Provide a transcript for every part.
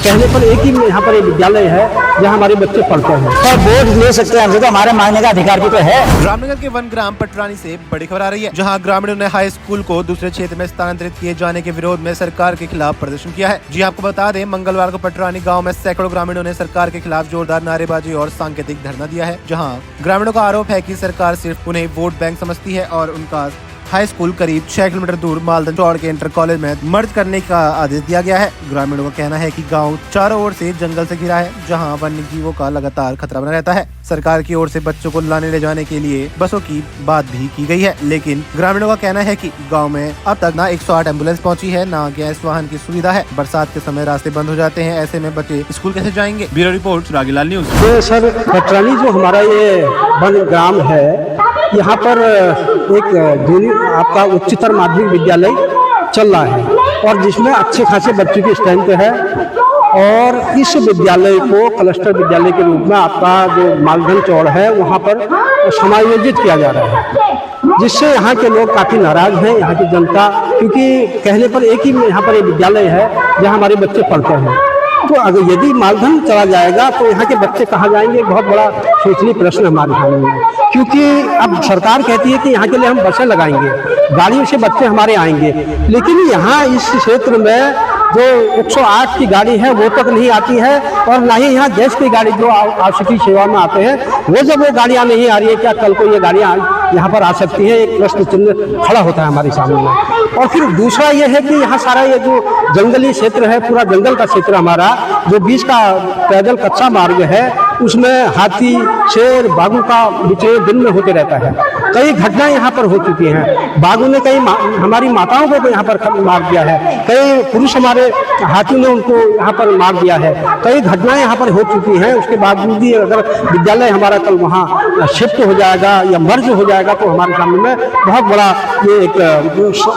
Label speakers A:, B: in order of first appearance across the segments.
A: कहने पर एक ही यहाँ पर विद्यालय है जहाँ हमारे बच्चे पढ़ते हैं।
B: और बोर्ड ले सकते हैं हमसे, तो हमारे मांगने का अधिकार भी तो है।
C: रामनगर के वन ग्राम पटरानी से बड़ी खबर आ रही है, जहां ग्रामीणों ने हाई स्कूल को दूसरे क्षेत्र में स्थानांतरित किए जाने के विरोध में सरकार के खिलाफ प्रदर्शन किया है। जी आपको बता दें, मंगलवार को पटरानी गांव में सैकड़ों ग्रामीणों ने सरकार के खिलाफ जोरदार नारेबाजी और सांकेतिक धरना दिया है। जहां ग्रामीणों का आरोप है कि सरकार सिर्फ उन्हें वोट बैंक समझती है और उनका हाई स्कूल करीब 6 किलोमीटर दूर मालदन चौड़ के इंटर कॉलेज में मर्ज करने का आदेश दिया गया है। ग्रामीणों का कहना है कि गांव चारों ओर से जंगल से घिरा है, जहां वन्य जीवों का लगातार खतरा बना रहता है। सरकार की ओर से बच्चों को लाने ले जाने के लिए बसों की बात भी की गई है, लेकिन ग्रामीणों का कहना है कि गांव में अब तक ना 108 एम्बुलेंस पहुंची है, ना गैस वाहन की सुविधा है। बरसात के समय रास्ते बंद हो जाते हैं, ऐसे में बच्चे स्कूल कैसे जाएंगे। Bureau report Ragilal news.
A: तो सर, पटरानी जो हमारा ये वन ग्राम है, यहाँ पर एक आपका उच्चतर माध्यमिक विद्यालय चल रहा है और जिसमें अच्छे खासे बच्चों की स्ट्रेंथ है। और इस विद्यालय को क्लस्टर विद्यालय के रूप में आपका जो मालधन चौड़ है वहाँ पर समायोजित किया जा रहा है, जिससे यहाँ के लोग काफ़ी नाराज हैं, यहाँ की जनता, क्योंकि कहने पर एक ही यहाँ पर एक विद्यालय है जहाँ हमारे बच्चे पढ़ते हैं। तो अगर यदि मालधन चला जाएगा तो यहाँ के बच्चे कहाँ जाएंगे, बहुत बड़ा सोचनीय प्रश्न हमारे सामने है। क्योंकि अब सरकार कहती है कि यहाँ के लिए हम बसें लगाएंगे, गाड़ियों से बच्चे हमारे आएंगे, लेकिन यहाँ इस क्षेत्र में जो 108 की गाड़ी है वो तक नहीं आती है, और ना ही यहाँ गैस की गाड़ी जो आवश्यक सेवा में आते हैं वो जब वो गाड़ियाँ नहीं आ रही है, क्या कल को ये गाड़ियाँ यहाँ पर आ सकती है, एक प्रश्न चिन्ह खड़ा होता है हमारे सामने। और फिर दूसरा ये है कि यहाँ सारा ये जो जंगली क्षेत्र है, पूरा जंगल का क्षेत्र हमारा, जो बीच का पैदल कच्चा मार्ग है, उसमें हाथी, शेर, बाघों का विचरण दिन में होते रहता है। कई घटनाएं यहाँ पर हो चुकी हैं, बाघों ने कई हमारी माताओं को यहाँ पर मार दिया है, कई पुरुष हमारे हाथियों ने उनको यहाँ पर मार दिया है, कई घटनाएं यहाँ पर हो चुकी हैं। उसके बावजूद भी अगर विद्यालय हमारा कल वहाँ शिफ्ट हो जाएगा या मर्ज हो जाएगा तो हमारे सामने में बहुत बड़ा ये एक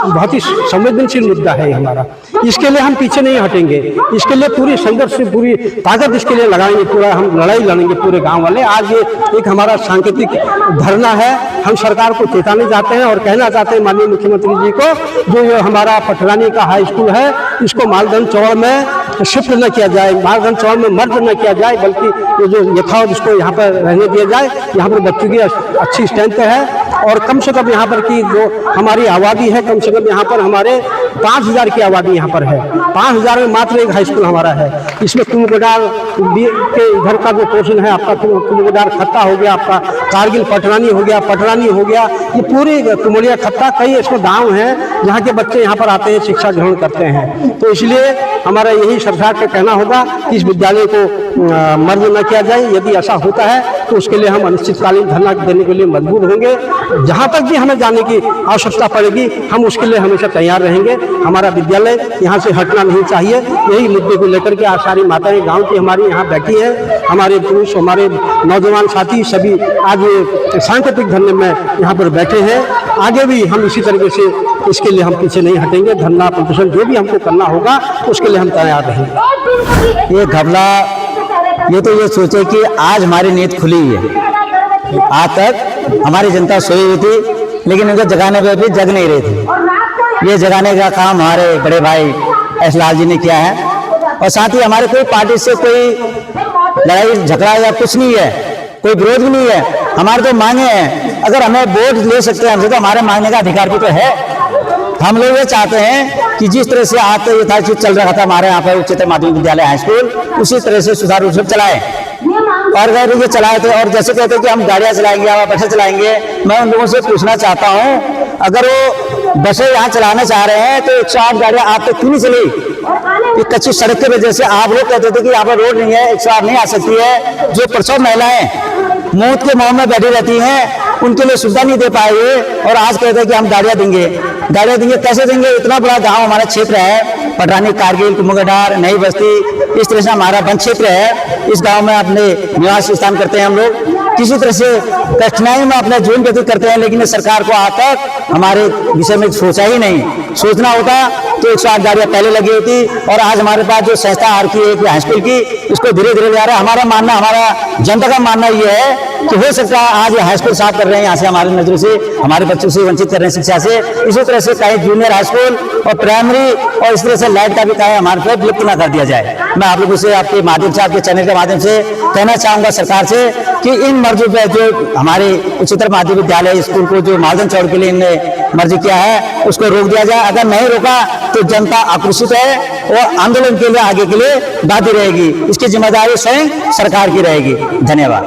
A: बहुत ही संवेदनशील मुद्दा है हमारा। इसके लिए हम पीछे नहीं हटेंगे, इसके लिए पूरी संघर्ष से पूरी ताकत इसके लिए लगाएंगे, पूरा हम लड़ाई लड़ेंगे पूरे गांव वाले। आज ये एक हमारा सांकेतिक धरना है, हम सरकार को चेताने चाहते हैं और कहना चाहते हैं माननीय मुख्यमंत्री जी को, जो ये हमारा पटरानी का हाई स्कूल है इसको मालधन चौड़ में शिफ्ट न किया जाए, मालधन चौड़ में मर्ज न किया जाए, बल्कि ये जो यथावत इसको यहाँ पर रहने दिया जाए। यहाँ पर बच्चों की अच्छी स्ट्रेंथ है और कम से कम यहाँ पर की जो हमारी आबादी है, कम से कम यहाँ पर हमारे 5000 की आबादी यहाँ पर है। 5000 में मात्र एक हाई स्कूल हमारा है। इसमें कुमुगडार के इधर का जो पोर्शन है आपका, कुमुगडार खत्ता हो गया, आपका कारगिल पटरानी हो गया, पटरानी हो गया, ये पूरी कुमुड़िया खत्ता, कई इसमें गाँव हैं जहाँ के बच्चे यहाँ पर आते हैं, शिक्षा ग्रहण करते हैं। तो इसलिए हमारा यही सरकार का कहना होगा कि इस विद्यालय को मर्ज न किया जाए। यदि ऐसा होता है तो उसके लिए हम अनिश्चितकालीन धरना देने के लिए मजबूर होंगे। जहाँ तक भी हमें जाने की आवश्यकता पड़ेगी हम उसके लिए हमेशा तैयार रहेंगे। हमारा विद्यालय यहाँ से हटना नहीं चाहिए। यही मुद्दे को लेकर के आज सारी माताएं गांव की हमारी यहाँ बैठी है, हमारे पुरुष, हमारे नौजवान साथी सभी आज ये सांकेतिक धरने में यहाँ पर बैठे हैं। आगे भी हम इसी तरीके से इसके लिए हम पीछे नहीं हटेंगे। धरना प्रदर्शन जो भी हमको करना होगा उसके लिए हम तैयार रहेंगे।
B: ये घबला ये तो ये सोचे कि आज हमारी नींद खुली है, आज तक हमारी जनता सोई हुई थी, लेकिन इनको जगाने पे भी जग नहीं रही थी। ये जगाने का काम हमारे बड़े भाई एस लाल जी ने किया है। और साथ ही हमारे कोई पार्टी से कोई लड़ाई झगड़ा या कुछ नहीं है, कोई विरोध भी नहीं है। हमारे तो मांगे हैं, अगर हमें वोट ले सकते हैं हमसे, तो हमारे मांगने का अधिकार भी तो है। हम लोग ये चाहते हैं कि जिस तरह से आज तक यथाचित चल रहा था हमारे यहाँ पर उच्चतर माध्यमिक विद्यालय हाई स्कूल, उसी तरह से सुचारू रूप से चलाए। और अगर ये चलाए थे और जैसे कहते हैं कि हम गाड़ियाँ चलाएंगे या बसें चलाएंगे, मैं उन लोगों से पूछना चाहता हूँ, अगर वो बसें यहाँ चलाना चाह रहे हैं तो 108 गाड़ियाँ आप तक क्यों नहीं चली? कच्ची सड़क की वजह से आप लोग कहते थे कि यहाँ पर रोड नहीं है, 108 नहीं आ सकती है। जो प्रसव महिलाएं मौत के मुंह में बैठी रहती हैं उनके लिए सुविधा नहीं दे पाएंगे, और आज कहते हैं कि हम गाड़ियाँ देंगे। गाड़ियाँ देंगे कैसे देंगे? इतना बड़ा गांव हमारा क्षेत्र है, पटरानी, कारगिल, कुमुगडार, नई बस्ती, इस तरह से हमारा वन क्षेत्र है। इस गांव में अपने निवास स्थान करते हैं हम लोग, किसी तरह से कठिनाई में अपना जीवन व्यतीत करते हैं, लेकिन सरकार को आज तक हमारे विषय में सोचा ही नहीं। सोचना होता तो 108 गाड़ियां पहले लगी हुई थी, और आज हमारे पास जो संस्था आ रखी है हाई स्कूल की, इसको धीरे धीरे जा रहा है। हमारा मानना, हमारा जनता का मानना ये है कि हो सकता है आज ये हाई स्कूल साफ कर रहे हैं, यहाँ से हमारे नजरों से हमारे बच्चों से वंचित कर रहे हैं शिक्षा से, इसी तरह से कहीं जूनियर हाई स्कूल और प्राइमरी और इस तरह से लाइट का भी कहीं हमारे पे विलुप्त ना कर दिया जाए। मैं आप लोगों से आपके माध्यम से, आपके चैनल के माध्यम से कहना चाहूंगा सरकार से कि इन मर्जों पे जो हमारे उच्चतर माध्यमिक विद्यालय स्कूल को जो मालदन चौड़ के लिए इनने मर्जी किया है उसको रोक दिया जाए। अगर नहीं रोका तो जनता आक्रोशित है और आंदोलन के लिए आगे के लिए बाध्य रहेगी। इसकी जिम्मेदारी स्वयं सरकार की रहेगी। धन्यवाद।